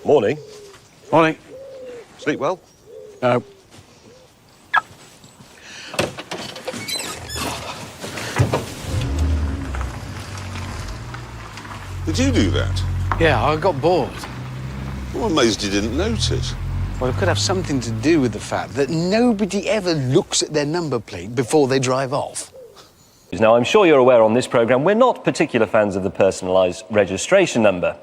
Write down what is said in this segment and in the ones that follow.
Morning. Morning. Sleep well? No. Did you do that? Yeah, I got bored. I'm amazed you didn't notice. Well, it could have something to do with the fact that nobody ever looks at their number plate before they drive off. Now, I'm sure you're aware on this programme we're not particular fans of the personalised registration number.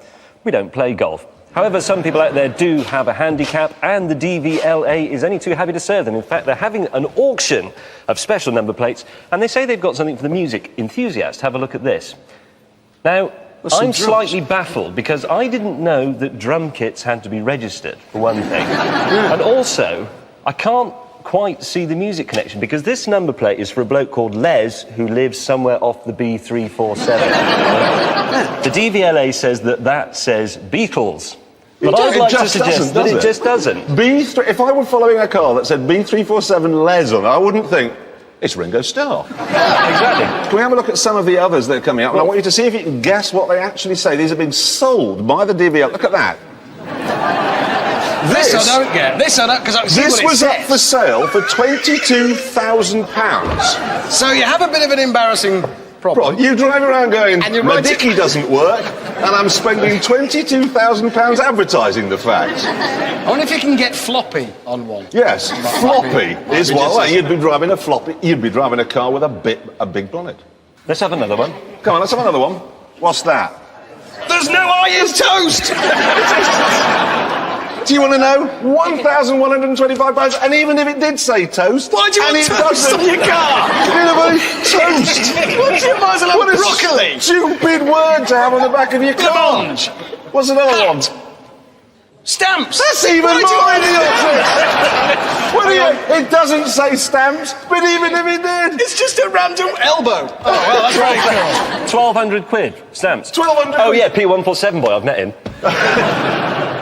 We don't play golf. However, some people out there do have a handicap, and the DVLA is only too happy to serve them. In fact, they're having an auction of special number plates, and they say they've got something for the music enthusiast. Have a look at this. Now, I'm slightly baffled because I didn't know that drum kits had to be registered, for one thing. And also, I can't quite see the music connection because this number plate is for a bloke called Les who lives somewhere off the B347. The DVLA says that says Beatles. But I'd like to suggest that it just doesn't. If I were following a car that said B347 Les on it, I wouldn't think, it's Ringo Starr. Yeah, exactly. Can we have a look at some of the others that are coming up? And I want you to see if you can guess what they actually say. These have been sold by the DVLA. Look at that. This I don't get. This I don't, because I can see what it says. This was up for sale for £22,000. So you have a bit of an embarrassing problem. You drive around going, my dicky doesn't work, and I'm spending £22,000 advertising the fact. I wonder if you can get floppy on one. Yes, floppy is what. You'd be driving a floppy. You'd be driving a car with a big bonnet. Let's have another one. Come on, let's have another one. What's that? There's no I is toast! Do you want to know? £1,125, and even if it did say toast... Why do you want toast on your car? Toast! What do you might as well have broccoli? Stupid word to have on the back of your car. Blancmange. What's another one? Stamps! That's even more idiotic! It doesn't say stamps, but even if it did... It's just a random elbow. Oh, well, that's very cool. 1,200 quid, stamps. 1,200 Oh, yeah, P147 boy, I've met him.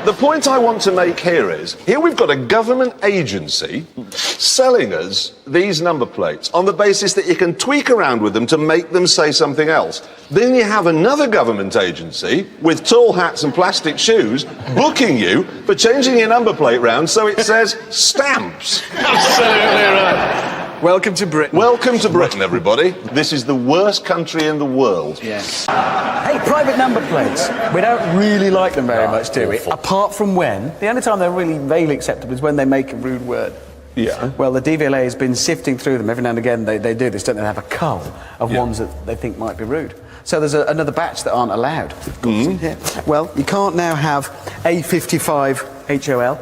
The point I want to make here is, here we've got a government agency selling us these number plates on the basis that you can tweak around with them to make them say something else. Then you have another government agency with tall hats and plastic shoes booking you for changing your number plate round so it says stamps. Absolutely right. Welcome to Britain. Welcome to Britain, everybody. This is the worst country in the world. Yes. Hey, private number plates. We don't really like them very much, do we? Apart from when, the only time they're really vaguely acceptable is when they make a rude word. Yeah. Well, the DVLA has been sifting through them. Every now and again they do this, don't they? They have a cull of ones that they think might be rude. So there's another batch that aren't allowed. Yeah. Well, you can't now have A55 HOL.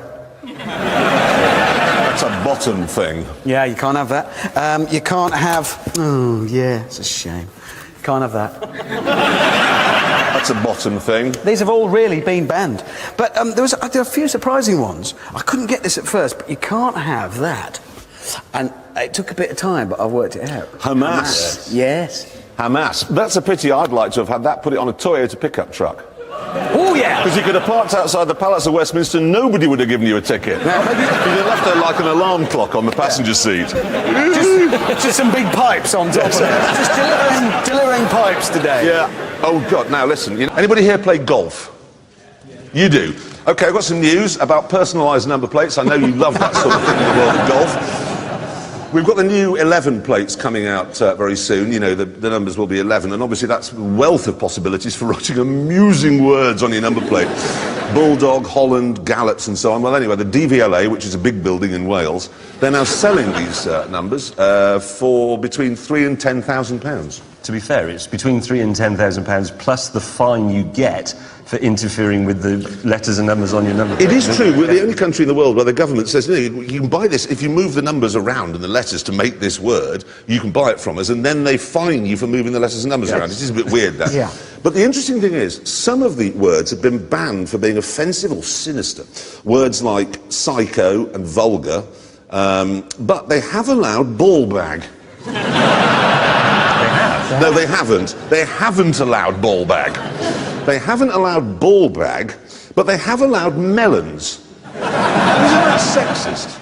That's a bottom thing. Yeah, you can't have that. You can't have... Oh, yeah, it's a shame. Can't have that. That's a bottom thing. These have all really been banned. But there are a few surprising ones. I couldn't get this at first, but you can't have that. And it took a bit of time, but I've worked it out. Hamas. Yes. Hamas. That's a pity. I'd like to have had that, put it on a Toyota pickup truck. Oh, yeah. Because you could have parked outside the Palace of Westminster, nobody would have given you a ticket. You'd have left there like an alarm clock on the passenger seat. Just some big pipes on top of it. Just delivering pipes today. Yeah. Oh, God. Now, listen. Anybody here play golf? You do. OK, I've got some news about personalised number plates. I know you love that sort of thing in the world of golf. We've got the new 11 plates coming out very soon. You know, the numbers will be 11, and obviously that's a wealth of possibilities for writing amusing words on your number plate. Bulldog, Holland, Gallops, and so on. Well, anyway, the DVLA, which is a big building in Wales, they're now selling these numbers for between £3,000 and £10,000. To be fair, it's between £3,000 and £10,000 plus the fine you get for interfering with the letters and numbers on your number plate. It is true. We're the only country in the world where the government says, no, you can buy this. If you move the numbers around and the letters to make this word, you can buy it from us, and then they fine you for moving the letters and numbers around. It is a bit weird, that. Yeah. But the interesting thing is, some of the words have been banned for being offensive or sinister. Words like psycho and vulgar, but they have allowed ball bag. No, they haven't. They haven't allowed ball bag. They haven't allowed ball bag, but they have allowed melons. Isn't that sexist?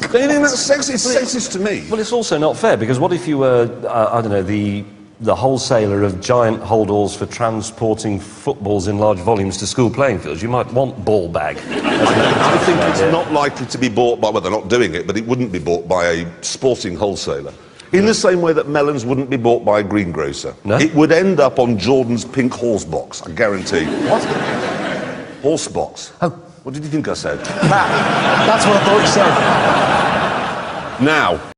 Do you think that's sexist? It's sexist to me. Well, it's also not fair, because what if you were, I don't know, the the wholesaler of giant holdalls for transporting footballs in large volumes to school playing fields. You might want ball bag. I think it's not likely to be bought by, well, they're not doing it, but it wouldn't be bought by a sporting wholesaler. In the same way that melons wouldn't be bought by a greengrocer. No? It would end up on Jordan's pink horse box, I guarantee. What? Horse box. Oh. What did you think I said? That's what I thought you said. Now.